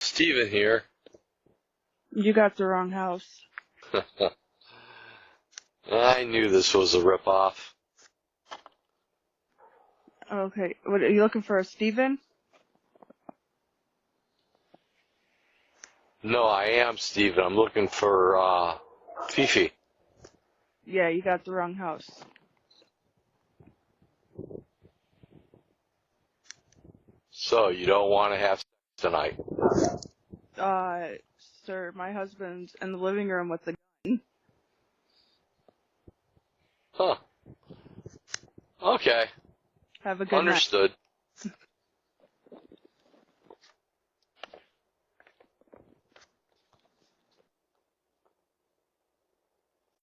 Steven here. You got the wrong house. I knew this was a ripoff. Okay, what are you looking for, a Steven? No, I am Steven. I'm looking for, Fifi. Yeah, you got the wrong house. So, you don't want to have sex tonight? Sir, my husband's in the living room with the gun. Huh. Okay. Have a good night. Understood.